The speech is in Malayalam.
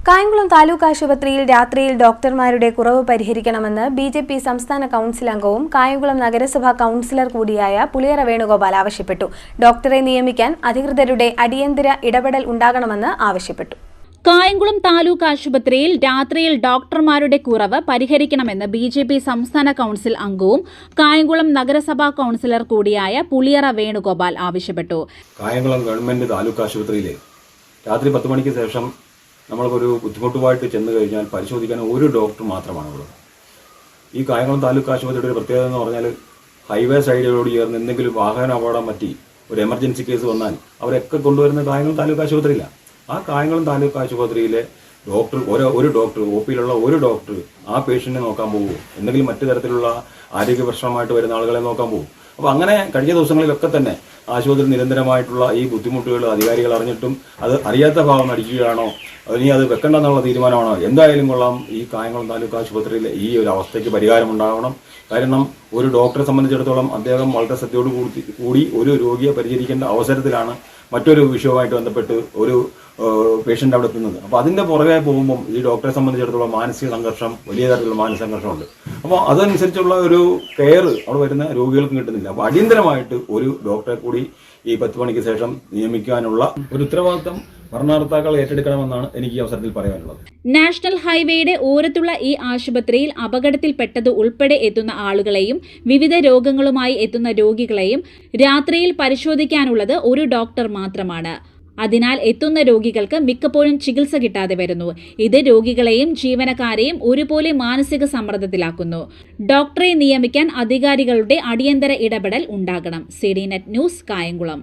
കായംകുളം താലൂക്ക് ആശുപത്രിയിൽ രാത്രിയിൽ ഡോക്ടർമാരുടെ കുറവ് പരിഹരിക്കണമെന്ന് ബിജെപി സംസ്ഥാന കൗൺസിൽ അംഗവും കായംകുളം നഗരസഭാ കൗൺസിലർ കൂടിയായ പുളിയറ വേണുഗോപാൽ ആവശ്യപ്പെട്ടു. ഡോക്ടറെ നിയമിക്കാൻ അധികൃതരുടെ അടിയന്തര ഇടപെടൽ ഉണ്ടാകണമെന്ന് ആവശ്യപ്പെട്ടു. കായംകുളം താലൂക്ക് ആശുപത്രിയിൽ രാത്രിയിൽ ഡോക്ടർമാരുടെ കുറവ് പരിഹരിക്കണമെന്ന് ബിജെപി സംസ്ഥാന കൗൺസിൽ അംഗവും കായംകുളം നഗരസഭാ കൗൺസിലർ കൂടിയായ പുളിയറ വേണുഗോപാൽ ആവശ്യപ്പെട്ടു. കായംകുളം ഗവൺമെന്റ് താലൂക്ക് ആശുപത്രിയിലെ രാത്രി 10 മണിക്ക് ശേഷം നമ്മൾക്കൊരു ബുദ്ധിമുട്ടുമായിട്ട് ചെന്ന് കഴിഞ്ഞാൽ പരിശോധിക്കാൻ ഒരു ഡോക്ടർ മാത്രമാണ് ഉള്ളത്. ഈ കായംകുളം താലൂക്ക് ആശുപത്രിയുടെ ഒരു പ്രത്യേകത എന്ന് പറഞ്ഞാൽ ഹൈവേ സൈഡിലോട് ചേർന്ന് എന്തെങ്കിലും വാഹന അപകടം പറ്റി ഒരു എമർജൻസി കേസ് വന്നാൽ അവരൊക്കെ കൊണ്ടുവരുന്ന കായംകുളം താലൂക്ക് ആശുപത്രിയിലാണ്. ആ കായംകുളം താലൂക്ക് ആശുപത്രിയിലെ ഡോക്ടർ ഒരു ഡോക്ടർ ഒ പിയിലുള്ള ഒരു ഡോക്ടർ ആ പേഷ്യന്റിനെ നോക്കാൻ പോകുമോ, എന്തെങ്കിലും മറ്റു തരത്തിലുള്ള ആരോഗ്യ പ്രശ്നമായിട്ട് വരുന്ന ആളുകളെ നോക്കാൻ പോകും. അപ്പോൾ അങ്ങനെ കഴിഞ്ഞ ദിവസങ്ങളിലൊക്കെ തന്നെ ആശുപത്രി നിരന്തരമായിട്ടുള്ള ഈ ബുദ്ധിമുട്ടുകൾ അധികാരികൾ അറിഞ്ഞിട്ടും അത് അറിയാത്ത ഭാവം നടിക്കുകയാണോ, ഇനി അത് വെക്കണ്ടെന്നുള്ള തീരുമാനമാണോ, എന്തായാലും കൊള്ളാം. ഈ കായംകുളം താലൂക്ക് ആശുപത്രിയിലെ ഈ ഒരു അവസ്ഥയ്ക്ക് പരിഹാരമുണ്ടാകണം. കാരണം ഒരു ഡോക്ടറെ സംബന്ധിച്ചിടത്തോളം അദ്ദേഹം വളരെ ശ്രദ്ധയോട് കൂടി ഒരു രോഗിയെ പരിചരിക്കേണ്ട അവസരത്തിലാണ് മറ്റൊരു വിഷയവുമായിട്ട് ബന്ധപ്പെട്ട് ഒരു പേഷ്യൻ്റ് അവിടെ എത്തുന്നത്. അപ്പോൾ അതിൻ്റെ പുറകെ പോകുമ്പം ഈ ഡോക്ടറെ സംബന്ധിച്ചിടത്തോളം മാനസിക സംഘർഷം, വലിയ തരത്തിലുള്ള മാനസിക സംഘർഷമുണ്ട്. അപ്പോൾ അതനുസരിച്ചുള്ള ഒരു കെയർ അവിടെ വരുന്ന രോഗികൾക്കും കിട്ടുന്നില്ല. അപ്പോൾ അടിയന്തരമായിട്ട് ഒരു ഡോക്ടറെ കൂടി ഈ 10 മണിക്ക് ശേഷം നിയമിക്കാനുള്ള ഒരു ഉത്തരവാദിത്തം ഭരണകർത്താക്കൾ ഏറ്റെടുക്കണമെന്നാണ് എനിക്ക് ഈ അവസരത്തിൽ പറയാനുള്ളത്. നാഷണൽ ഹൈവേയുടെ ഓരത്തുള്ള ഈ ആശുപത്രിയിൽ അപകടത്തിൽപ്പെട്ടത് ഉൾപ്പെടെ എത്തുന്ന ആളുകളെയും വിവിധ രോഗങ്ങളുമായി എത്തുന്ന രോഗികളെയും രാത്രിയിൽ പരിശോധിക്കാനുള്ളത് ഒരു ഡോക്ടർ മാത്രമാണ്. അതിനാൽ എത്തുന്ന രോഗികൾക്ക് മിക്കപ്പോഴും ചികിത്സ കിട്ടാതെ വരുന്നു. ഇത് രോഗികളെയും ജീവനക്കാരെയും ഒരുപോലെ മാനസിക സമ്മർദ്ദത്തിലാക്കുന്നു. ഡോക്ടറെ നിയമിക്കാൻ അധികാരികളുടെ അടിയന്തര ഇടപെടൽ ഉണ്ടാകണം. CDNet news, Kayamkulam.